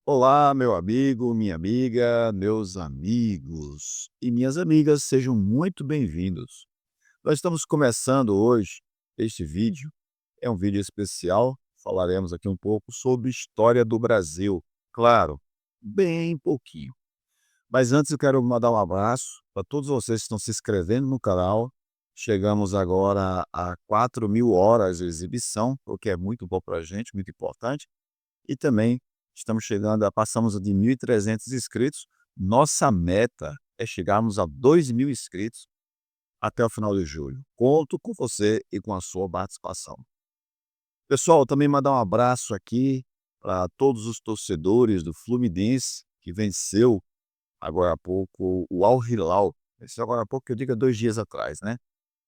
Olá, meu amigo, minha amiga, meus amigos e minhas amigas, sejam muito bem-vindos. Nós estamos começando hoje este vídeo, é um vídeo especial, falaremos aqui um pouco sobre história do Brasil, claro, bem pouquinho. Mas antes eu quero mandar um abraço para todos vocês que estão se inscrevendo no canal. Chegamos agora a 4.000 horas de exibição, o que é muito bom para a gente, muito importante. E também estamos chegando passamos de 1.300 inscritos. Nossa meta é chegarmos a 2.000 inscritos até o final de julho. Conto com você e com a sua participação. Pessoal, também mandar um abraço aqui para todos os torcedores do Fluminense, que venceu agora há pouco o Al Hilal. Venceu agora há pouco, que eu digo há 2 dias atrás, né.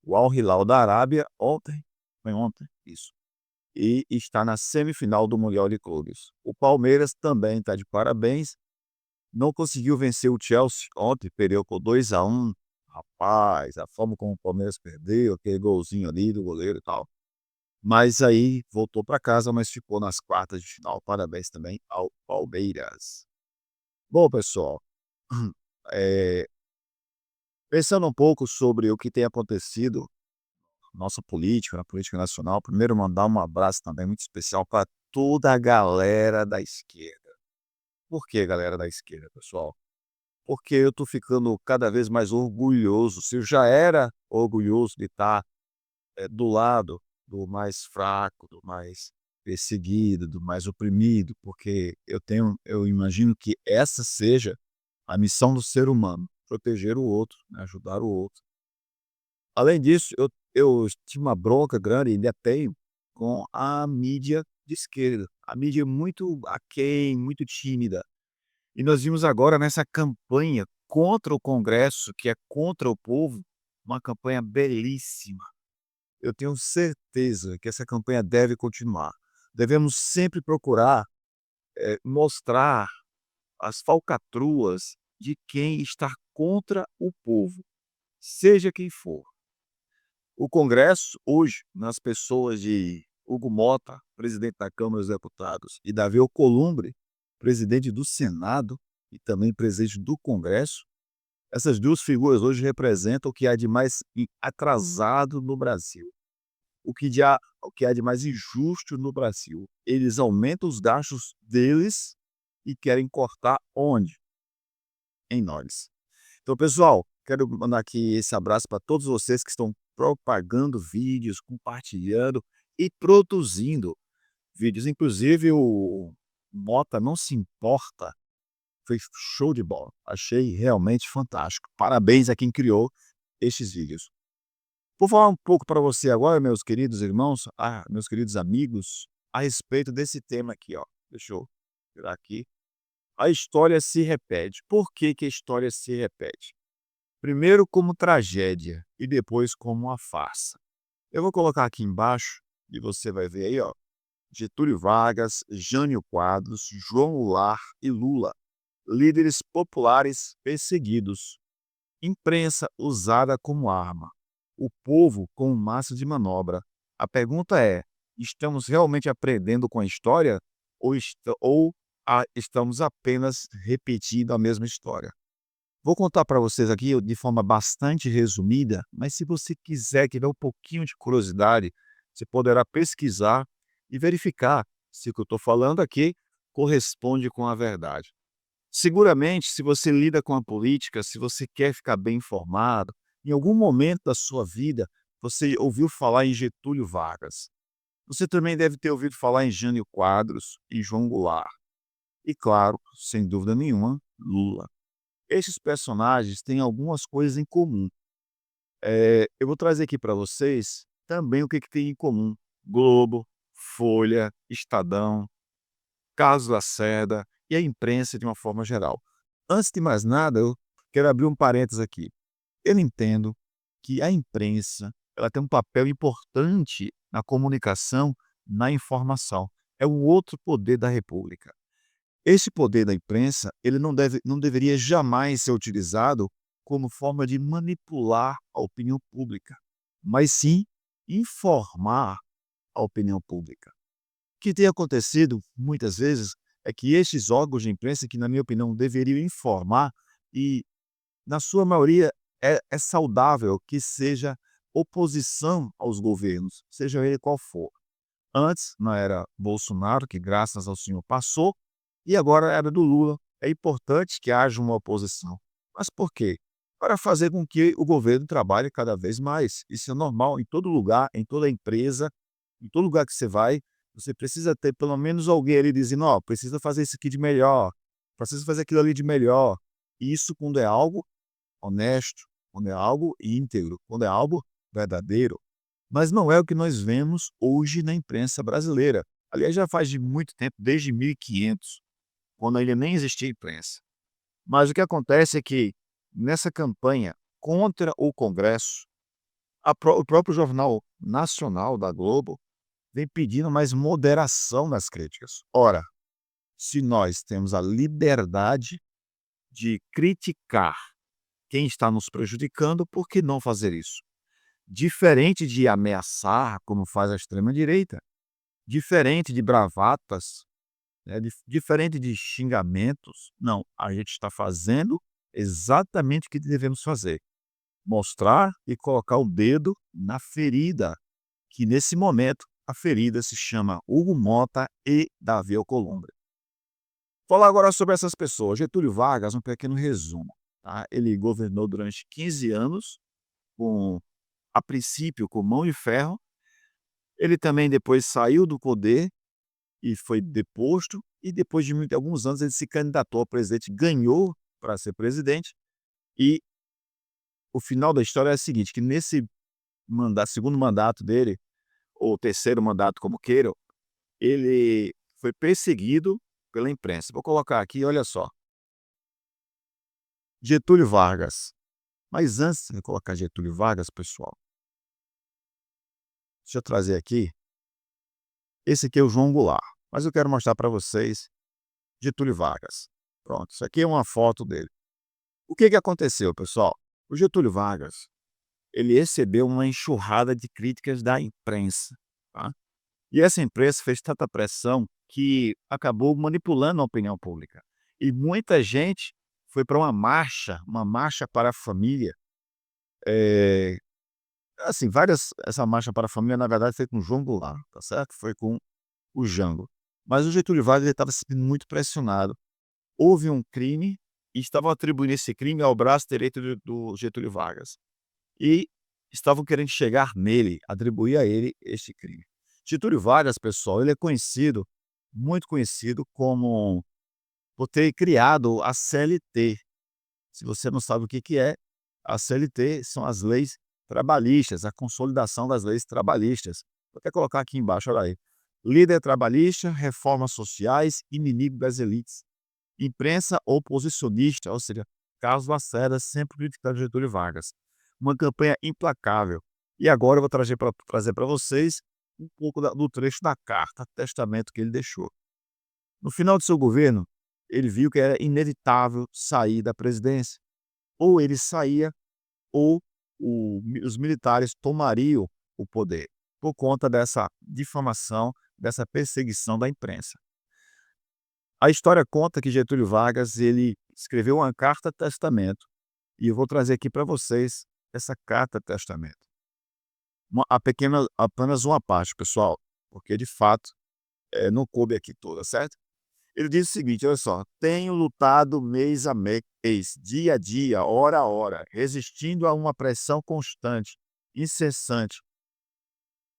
O Al Hilal da Arábia ontem, foi ontem? Isso. E está na semifinal do Mundial de Clubes. O Palmeiras também está de parabéns, não conseguiu vencer o Chelsea ontem, perdeu por 2-1. Rapaz, a forma como o Palmeiras perdeu, aquele golzinho ali do goleiro e tal. Mas aí voltou para casa, mas ficou nas quartas de final. Parabéns também ao Palmeiras. Bom, pessoal, eh, pensando um pouco sobre o que tem acontecido nossa política, na política nacional, primeiro mandar um abraço também muito especial para toda a galera da esquerda. Por que galera da esquerda, pessoal? Porque eu tô ficando cada vez mais orgulhoso, se eu já era orgulhoso de estar, do lado do mais fraco, do mais perseguido, do mais oprimido, porque eu imagino que essa seja a missão do ser humano, proteger o outro, né, ajudar o outro. Além disso, eu tinha uma bronca grande, ainda tenho, com a mídia de esquerda. A mídia é muito aquém, muito tímida. E nós vimos agora nessa campanha contra o Congresso, que é contra o povo, uma campanha belíssima. Eu tenho certeza que essa campanha deve continuar. Devemos sempre procurar, mostrar as falcatruas de quem está contra o povo, seja quem for. O Congresso, hoje, nas pessoas de Hugo Mota, presidente da Câmara dos Deputados, e Davi Alcolumbre, presidente do Senado e também presidente do Congresso, essas 2 figuras hoje representam o que há de mais atrasado no Brasil, o que há de mais injusto no Brasil. Eles aumentam os gastos deles e querem cortar onde? Em nós. Então, pessoal, quero mandar aqui esse abraço para todos vocês que estão propagando vídeos, compartilhando e produzindo vídeos. Inclusive, o Mota não se importa, foi show de bola. Achei realmente fantástico. Parabéns a quem criou estes vídeos. Vou falar um pouco para você agora, meus queridos irmãos, meus queridos amigos, a respeito desse tema aqui, ó. Deixa eu tirar aqui. A história se repete. Por que que a história se repete? Primeiro como tragédia e depois como uma farsa. Eu vou colocar aqui embaixo e você vai ver aí, ó, Getúlio Vargas, Jânio Quadros, João Goulart e Lula, líderes populares perseguidos, imprensa usada como arma, o povo como massa de manobra. A pergunta é: estamos realmente aprendendo com a história ou estamos apenas repetindo a mesma história? Vou contar para vocês aqui de forma bastante resumida, mas se você quiser, tiver um pouquinho de curiosidade, você poderá pesquisar e verificar se o que eu estou falando aqui corresponde com a verdade. Seguramente, se você lida com a política, se você quer ficar bem informado, em algum momento da sua vida você ouviu falar em Getúlio Vargas. Você também deve ter ouvido falar em Jânio Quadros e João Goulart. E claro, sem dúvida nenhuma, Lula. Esses personagens têm algumas coisas em comum. Eu vou trazer aqui para vocês também o que que tem em comum: Globo, Folha, Estadão, Carlos Lacerda e a imprensa de uma forma geral. Antes de mais nada, eu quero abrir um parênteses aqui. Eu entendo que a imprensa, ela tem um papel importante na comunicação, na informação. É o outro poder da república. Esse poder da imprensa, ele não deveria jamais ser utilizado como forma de manipular a opinião pública, mas sim informar a opinião pública. O que tem acontecido muitas vezes é que estes órgãos de imprensa, que na minha opinião deveriam informar, e na sua maioria é saudável que seja oposição aos governos, seja ele qual for. Antes não era Bolsonaro, que graças ao Senhor passou, e agora era do Lula. É importante que haja uma oposição. Mas por quê? Para fazer com que o governo trabalhe cada vez mais. Isso é normal em todo lugar, em toda empresa, em todo lugar que você vai, você precisa ter pelo menos alguém ali dizendo: "Ó, precisa fazer isso aqui de melhor, precisa fazer aquilo ali de melhor". E isso quando é algo honesto, quando é algo íntegro, quando é algo verdadeiro. Mas não é o que nós vemos hoje na imprensa brasileira. Aliás, já faz de muito tempo, desde 1500, quando ainda nem existia imprensa. Mas o que acontece é que, nessa campanha contra o Congresso, o próprio Jornal Nacional da Globo vem pedindo mais moderação nas críticas. Ora, se nós temos a liberdade de criticar quem está nos prejudicando, por que não fazer isso? Diferente de ameaçar, como faz a extrema-direita, diferente de bravatas, né, diferente de xingamentos, não, a gente está fazendo exatamente o que devemos fazer: mostrar e colocar o dedo na ferida, que nesse momento a ferida se chama Hugo Mota e Davi Alcolumbre. Falar agora sobre essas pessoas. Getúlio Vargas, um pequeno resumo, tá? Ele governou durante 15 anos, com, a princípio com mão de ferro. Ele também depois saiu do poder e foi deposto, e depois de alguns anos ele se candidatou a presidente, ganhou para ser presidente, e o final da história é o seguinte, que nesse segundo mandato dele, ou terceiro mandato, como queiram, ele foi perseguido pela imprensa. Vou colocar aqui, olha só: Getúlio Vargas. Mas antes de colocar Getúlio Vargas, pessoal, deixa eu trazer aqui, esse aqui é o João Goulart, mas eu quero mostrar para vocês Getúlio Vargas. Pronto, isso aqui é uma foto dele. O que que aconteceu, pessoal? O Getúlio Vargas, ele recebeu uma enxurrada de críticas da imprensa, tá? E essa imprensa fez tanta pressão que acabou manipulando a opinião pública. E muita gente foi para uma marcha para a família. eh, assim, essa marcha para a família, na verdade, foi com o João Goulart, tá certo? Foi com o Jango. Mas o Getúlio Vargas ele estava se sentindo muito pressionado. Houve um crime e estavam atribuindo esse crime ao braço direito do Getúlio Vargas. E estavam querendo chegar nele, atribuir a ele este crime. Getúlio Vargas, pessoal, ele é conhecido, muito conhecido como por ter criado a CLT. Se você não sabe o que que é, a CLT são as leis trabalhistas, a consolidação das leis trabalhistas. Vou até colocar aqui embaixo, olha aí: líder trabalhista, reformas sociais, inimigo das elites, imprensa oposicionista, ou seja, Carlos Lacerda sempre criticando Getúlio Vargas. Uma campanha implacável. E agora eu vou trazer para vocês um pouco do trecho da carta, testamento que ele deixou. No final de seu governo, ele viu que era inevitável sair da presidência. Ou ele saía, ou os militares tomariam o poder, por conta dessa difamação, dessa perseguição da imprensa. A história conta que Getúlio Vargas ele escreveu uma carta testamento, e eu vou trazer aqui para vocês essa carta testamento. Apenas uma parte, pessoal, porque de fato não coube aqui toda, certo? Ele diz o seguinte, olha só: tenho lutado mês a mês, dia a dia, hora a hora, resistindo a uma pressão constante, incessante,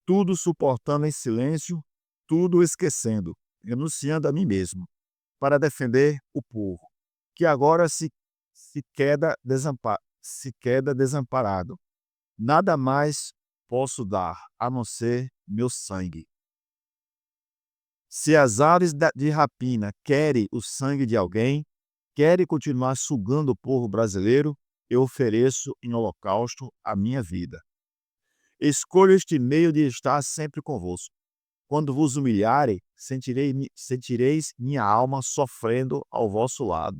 tudo suportando em silêncio, tudo esquecendo, renunciando a mim mesmo, para defender o povo, que agora se queda desamparado. Nada mais posso dar, a não ser meu sangue. Se as aves de rapina querem o sangue de alguém, querem continuar sugando o povo brasileiro, eu ofereço em holocausto a minha vida. Escolho este meio de estar sempre convosco. Quando vos humilharem, sentireis minha alma sofrendo ao vosso lado.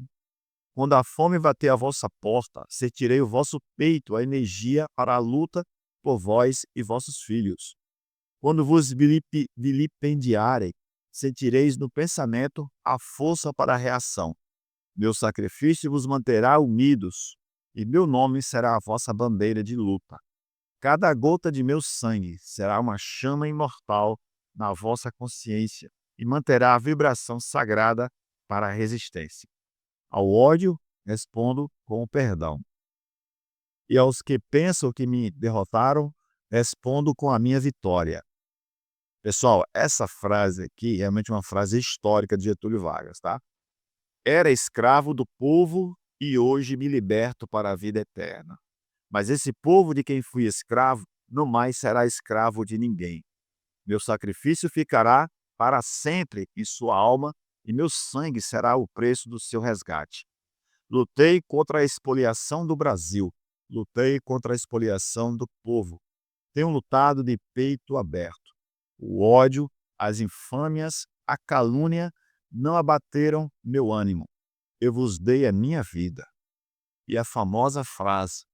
Quando a fome bater à vossa porta, sentirei o vosso peito a energia para a luta por vós e vossos filhos. Quando vos vilipendiarem, sentireis no pensamento a força para a reação. Meu sacrifício vos manterá unidos, e meu nome será a vossa bandeira de luta. Cada gota de meu sangue será uma chama imortal na vossa consciência e manterá a vibração sagrada para a resistência. Ao ódio, respondo com o perdão. E aos que pensam que me derrotaram, respondo com a minha vitória. Pessoal, essa frase aqui é realmente uma frase histórica de Getúlio Vargas, tá? Era escravo do povo e hoje me liberto para a vida eterna. Mas esse povo de quem fui escravo não mais será escravo de ninguém. Meu sacrifício ficará para sempre em sua alma e meu sangue será o preço do seu resgate. Lutei contra a expoliação do Brasil, lutei contra a expoliação do povo. Tenho lutado de peito aberto. O ódio, as infâmias, a calúnia não abateram meu ânimo. Eu vos dei a minha vida. E a famosa frase: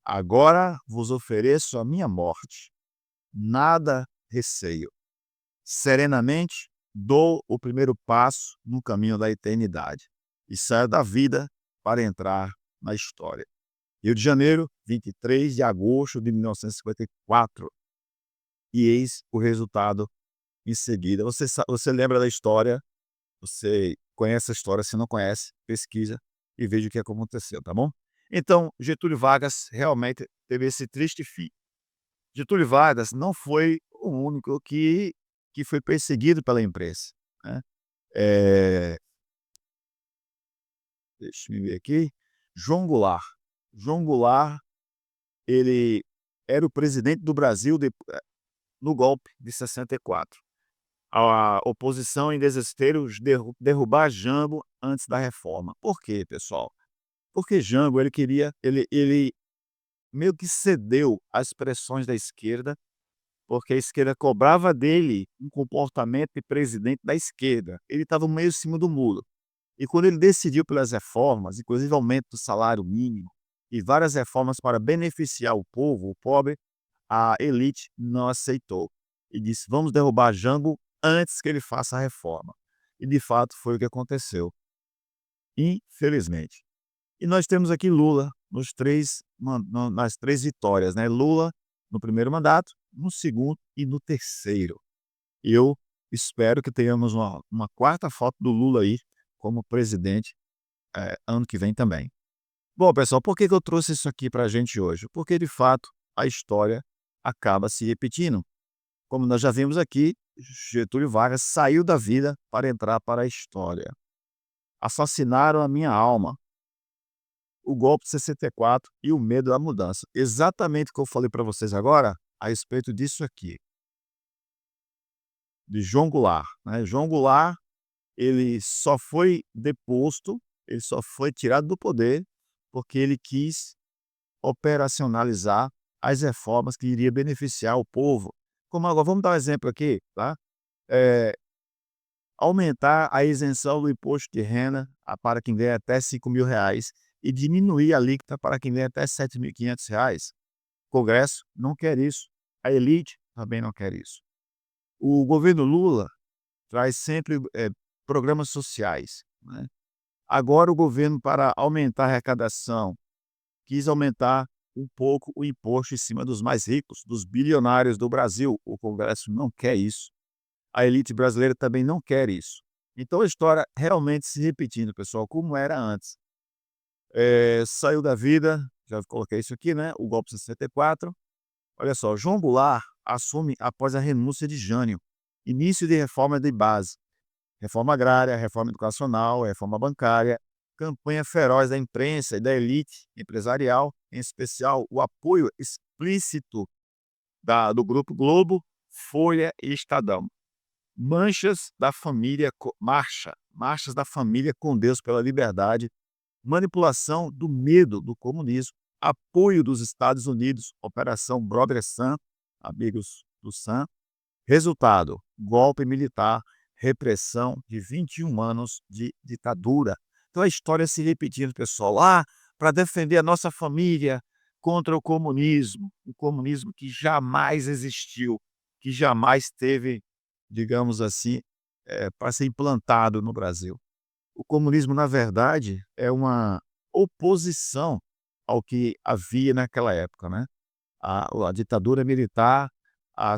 agora vos ofereço a minha morte. Nada receio. Serenamente dou o primeiro passo no caminho da eternidade e saio da vida para entrar na história. Rio de Janeiro, 23 de agosto de 1954. E eis o resultado em seguida. Você lembra da história, você conhece a história, se não conhece, pesquisa e veja o que aconteceu, tá bom? Então, Getúlio Vargas realmente teve esse triste fim. Getúlio Vargas não foi o único que foi perseguido pela imprensa, né. Eh, Deixa eu ver aqui, João Goulart. João Goulart, ele era o presidente do Brasil no golpe de 64. A oposição em desespero de derrubar Jango antes da reforma. Por quê, pessoal? Porque Jango ele meio que cedeu às pressões da esquerda, porque a esquerda cobrava dele um comportamento de presidente da esquerda. Ele estava meio em cima do muro. E quando ele decidiu pelas reformas, inclusive aumento do salário mínimo e várias reformas para beneficiar o povo, o pobre, a elite não aceitou. E disse: vamos derrubar Jango antes que ele faça a reforma. E de fato foi o que aconteceu, infelizmente. E nós temos aqui Lula nas 3 vitórias, né? Lula no primeiro mandato, no segundo e no terceiro. E eu espero que tenhamos uma quarta foto do Lula aí como presidente, ano que vem também. Bom, pessoal, por que eu trouxe isso aqui para a gente hoje? Porque, de fato, a história acaba se repetindo. Como nós já vimos aqui, Getúlio Vargas saiu da vida para entrar para a história. Assassinaram a minha alma. O golpe de 64 e o medo da mudança. Exatamente o que eu falei para vocês agora a respeito disso aqui, de João Goulart, né. João Goulart, ele só foi deposto, ele só foi tirado do poder, porque ele quis operacionalizar as reformas que iria beneficiar o povo. Como agora vamos dar um exemplo aqui, tá. Eh, Aumentar a isenção do imposto de renda para quem ganha até R$ 5.000 e diminuir a alíquota para quem ganha até R$ 7.500. O Congresso não quer isso, a elite também não quer isso. O governo Lula traz sempre, programas sociais, né. Agora o governo, para aumentar a arrecadação, quis aumentar um pouco o imposto em cima dos mais ricos, dos bilionários do Brasil. O Congresso não quer isso. A elite brasileira também não quer isso. Então a história realmente se repetindo, pessoal, como era antes. Saiu da vida, já coloquei isso aqui, né, o golpe de 64. Olha só, João Goulart assume após a renúncia de Jânio. Início de reforma de base, reforma agrária, reforma educacional, reforma bancária, campanha feroz da imprensa e da elite empresarial, em especial o apoio explícito do Grupo Globo, Folha e Estadão. Marchas da família com Deus pela liberdade, manipulação do medo do comunismo, apoio dos Estados Unidos, Operação Brother Sun, amigos do Sun. Resultado: golpe militar, repressão de 21 anos de ditadura. Então a história se repetindo, pessoal. Para defender a nossa família contra o comunismo que jamais existiu, que jamais teve, digamos assim, para ser implantado no Brasil. O comunismo, na verdade, é uma oposição ao que havia naquela época, né. A ditadura militar,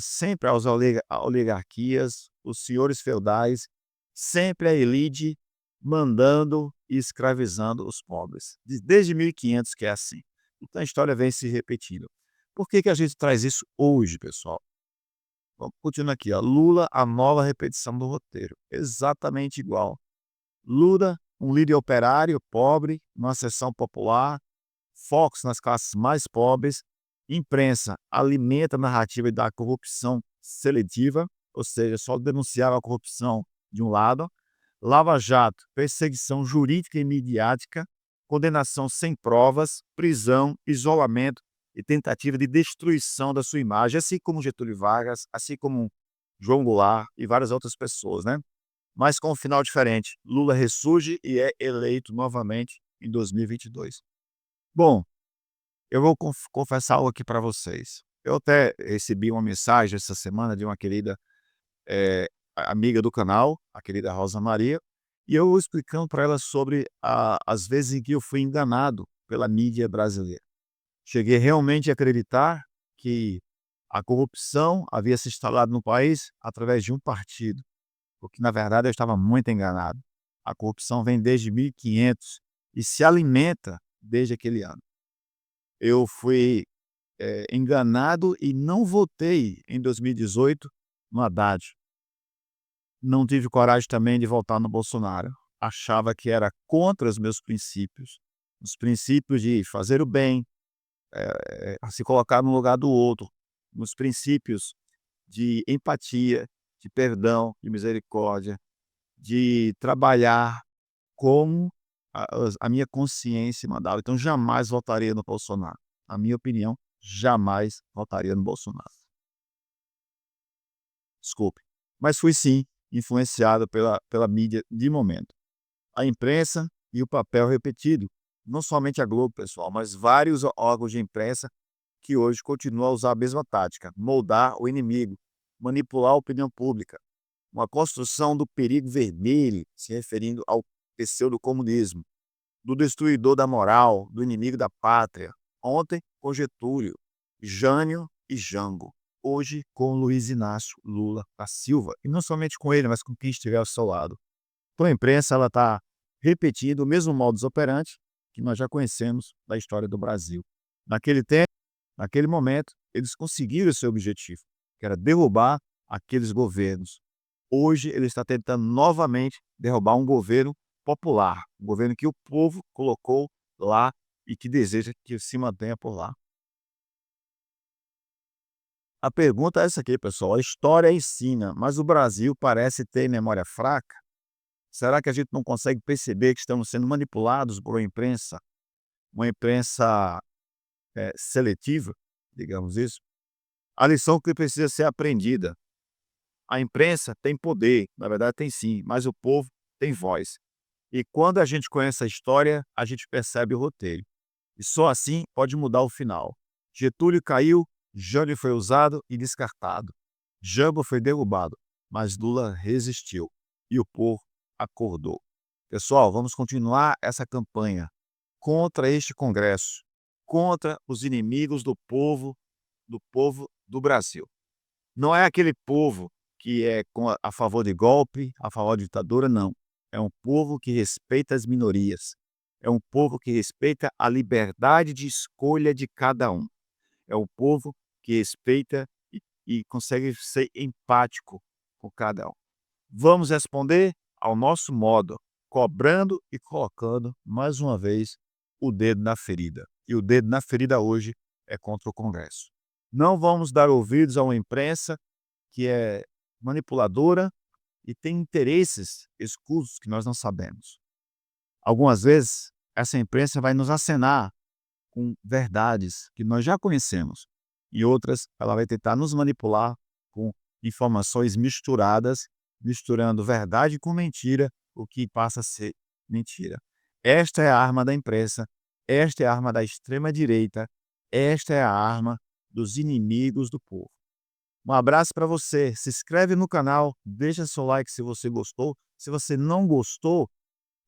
sempre as oligarquias, os senhores feudais, sempre a elite mandando e escravizando os pobres. Desde 1500 que é assim. Então a história vem se repetindo. Por que que a gente traz isso hoje, pessoal? Vamos continuar aqui, ó. Lula, a nova repetição do roteiro. Exatamente igual. Lula, um líder operário, pobre, numa seção popular, focos nas classes mais pobres, imprensa alimenta a narrativa da corrupção seletiva, ou seja, só denunciava a corrupção de um lado, Lava Jato, perseguição jurídica e midiática, condenação sem provas, prisão, isolamento e tentativa de destruição da sua imagem, assim como Getúlio Vargas, assim como João Goulart e várias outras pessoas, né? Mas com um final diferente. Lula ressurge e é eleito novamente em 2022. Bom, eu vou confessar algo aqui para vocês. Eu até recebi uma mensagem essa semana de uma querida amiga do canal, a querida Rosa Maria, e eu explicando para ela sobre as vezes em que eu fui enganado pela mídia brasileira. Cheguei realmente a acreditar que a corrupção havia se instalado no país através de um partido, porque na verdade eu estava muito enganado. A corrupção vem desde 1500 e se alimenta desde aquele ano. Eu fui enganado e não votei em 2018 no Haddad. Não tive coragem também de votar no Bolsonaro. Achava que era contra os meus princípios, os princípios de fazer o bem, se colocar no lugar do outro, nos princípios de empatia, de perdão, de misericórdia, de trabalhar como a minha consciência mandava. Então jamais votaria no Bolsonaro. Na minha opinião, jamais votaria no Bolsonaro. Desculpe. Mas fui sim influenciado pela mídia de momento. A imprensa e o papel repetido. Não somente a Globo, pessoal, mas vários órgãos de imprensa que hoje continuam a usar a mesma tática: moldar o inimigo, manipular a opinião pública. Uma construção do perigo vermelho, se referindo ao pseudo-comunismo, do destruidor da moral, do inimigo da pátria. Ontem, com Getúlio, Jânio e Jango. Hoje, com Luiz Inácio Lula da Silva. E não somente com ele, mas com quem estiver ao seu lado. Então, a imprensa está repetindo o mesmo modus operandi que nós já conhecemos da história do Brasil. Naquele tempo, naquele momento, eles conseguiram o seu objetivo, que era derrubar aqueles governos. Hoje, ele está tentando novamente derrubar um governo popular, um governo que o povo colocou lá e que deseja que se mantenha por lá. A pergunta é essa aqui, pessoal. A história ensina, mas o Brasil parece ter memória fraca? Será que a gente não consegue perceber que estamos sendo manipulados por uma imprensa seletiva, digamos isso? A lição que precisa ser aprendida. A imprensa tem poder, na verdade tem sim, mas o povo tem voz. E quando a gente conhece a história, a gente percebe o roteiro. E só assim pode mudar o final. Getúlio caiu, Jânio foi usado e descartado. Jango foi derrubado, mas Lula resistiu e o povo acordou. Pessoal, vamos continuar essa campanha contra este Congresso, contra os inimigos do povo do Brasil. Não é aquele povo que é a favor de golpe, a favor de ditadura, não. É um povo que respeita as minorias. É um povo que respeita a liberdade de escolha de cada um. É um povo que respeita e consegue ser empático com cada um. Vamos responder ao nosso modo, cobrando e colocando, mais uma vez, o dedo na ferida. E o dedo na ferida hoje é contra o Congresso. Não vamos dar ouvidos a uma imprensa que é manipuladora e tem interesses escusos que nós não sabemos. Algumas vezes, essa imprensa vai nos acenar com verdades que nós já conhecemos, e outras ela vai tentar nos manipular com informações misturadas, misturando verdade com mentira, o que passa a ser mentira. Esta é a arma da imprensa, esta é a arma da extrema direita, esta é a arma dos inimigos do povo. Um abraço para você, se inscreve no canal, deixa seu like se você gostou. Se você não gostou,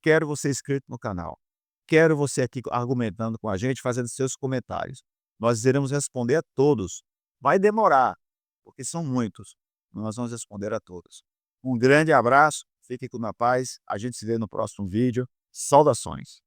quero você inscrito no canal. Quero você aqui argumentando com a gente, fazendo seus comentários. Nós iremos responder a todos. Vai demorar, porque são muitos. Nós vamos responder a todos. Um grande abraço, fique com a paz. A gente se vê no próximo vídeo. Saudações.